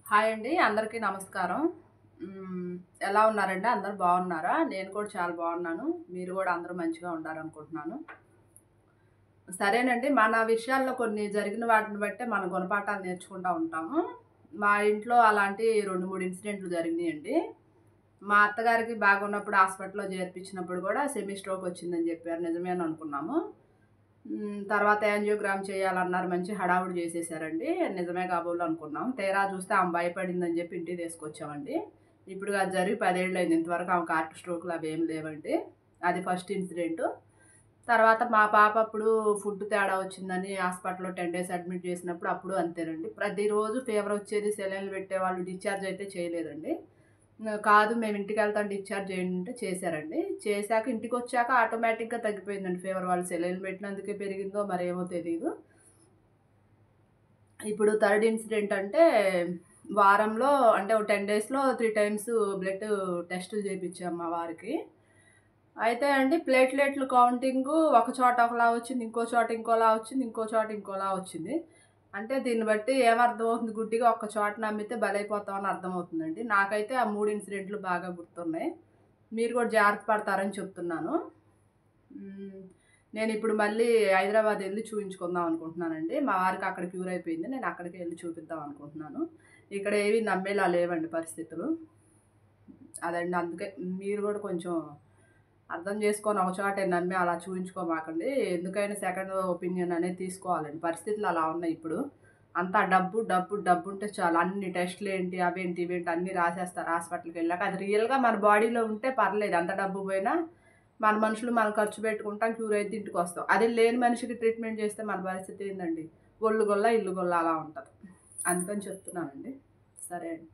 Hi అండి. అందరికీ నమస్కారం. ఎలా ఉన్నారండి? అందరూ బాగున్నారా? నేను కూడా చాలా బాగున్నాను. మీరు కూడా అందరూ మంచిగా ఉండాలనుకుంటున్నాను. సరేనండి. మన విషయాల్లో కొన్ని జరిగిన వాటిని బట్టే మనం గుణపాఠాలు నేర్చుకుంటా ఉంటాము. మా ఇంట్లో అలాంటి 2, 3 ఇన్సిడెంట్లు జరిగినాయండి. మా అత్తగారికి బాగున్నప్పుడు హాస్పిటల్‌లో చేర్పించినప్పుడు కూడా సెమీ స్ట్రోక్ వచ్చిందని చెప్పారు. నిజమేననుకున్నాము. తర్వాత యాంజియోగ్రామ్ చేయాలన్నారు. మంచి హడావుడి చేసేసారండి. నిజమే కాబోలు అనుకున్నాం. తీరా చూస్తే ఆమె భయపడిందని చెప్పి ఇంటికి తీసుకొచ్చామండి. ఇప్పుడు అది జరిగి 10 ఏళ్లయింది. ఇంతవరకు ఆమెకు హార్ట్ స్ట్రోక్‌లు అవేమి లేవండి. అది ఫస్ట్ ఇన్సిడెంటు. తర్వాత మా పాప అప్పుడు ఫుడ్ తేడా వచ్చిందని హాస్పిటల్‌లో 10 డేస్ అడ్మిట్ చేసినప్పుడు అప్పుడు అంతేనండి. ప్రతిరోజు ఫీవర్ వచ్చేది, సెలైన్లు పెట్టేవాళ్ళు. డిశ్చార్జ్ అయితే చేయలేదండి. కాదు మేము ఇంటికెళ్తాం డిశ్చార్జ్ చేయండి అంటే చేశారండి. చేశాక ఇంటికొచ్చాక ఆటోమేటిక్‌గా తగ్గిపోయిందండి ఫీవర్. వాళ్ళు సెలైన్లు పెట్టినందుకే పెరిగిందో మరేమో తెలీదు. ఇప్పుడు థర్డ్ ఇన్సిడెంట్ అంటే వారంలో అంటే ఓ 10 డేస్‌లో 3 టైమ్స్ బ్లడ్ టెస్టులు చేపిచ్చాం మా వారికి. అయితే అండి ప్లేట్‌లెట్లు కౌంటింగు ఒక చోట ఒకలా వచ్చింది. ఇంకో చోట ఇంకోలా వచ్చింది. ఇంకో చోట ఇంకోలా వచ్చింది. అంటే దీన్ని బట్టి ఏమర్థమవుతుంది గుడ్డిగా ఒక్క చోట నమ్మితే బలైపోతామని అర్థమవుతుందండి. నాకైతే ఆ 3 ఇన్సిడెంట్లు బాగా గుర్తున్నాయి. మీరు కూడా జాగ్రత్త పడతారని చెప్తున్నాను. హ్మ్. నేనిప్పుడు మళ్ళీ హైదరాబాద్ ఎళ్లి చూయించుకుందాం అనుకుంటున్నానండి. మా వారికి అక్కడ క్యూర్ అయిపోయింది. నేను అక్కడికే ఎళ్లి చూపిద్దాం అనుకుంటున్నాను. ఇక్కడ ఏవి నమ్మేలా లేవండి పరిస్థితులు. అదండి అందుకే మీరు గూడా కొంచెం అర్థం చేసుకొని ఒక చోటే నమ్మి అలా చూయించుకోమాకండి. ఎందుకైనా సెకండ్ ఒపీనియన్ అనేది తీసుకోవాలండి. పరిస్థితులు అలా ఉన్నాయి ఇప్పుడు. అంతా డబ్బు, డబ్బు, డబ్బుంటే చాలు. అన్ని టెస్ట్‌లేంటి, అవేంటి, ఇవేంటి అన్నీ రాసేస్తారు హాస్పిటల్‌కెళ్ళాక. అది రియల్‌గా మన బాడీలో ఉంటే పర్లేదు. ఎంత డబ్బు పోయినా మన మనుషులు మనం ఖర్చు పెట్టుకుంటాం. క్యూర్ అయితే ఇంటికొస్తాం. అదే లేని మనిషికి ట్రీట్మెంట్ చేస్తే మన పరిస్థితి ఏందండి? ఒళ్ళు గొల్ల, ఇల్లు గొల్ల అలా ఉంటది. అందుకని చెప్తున్నానండి. సరే అండి.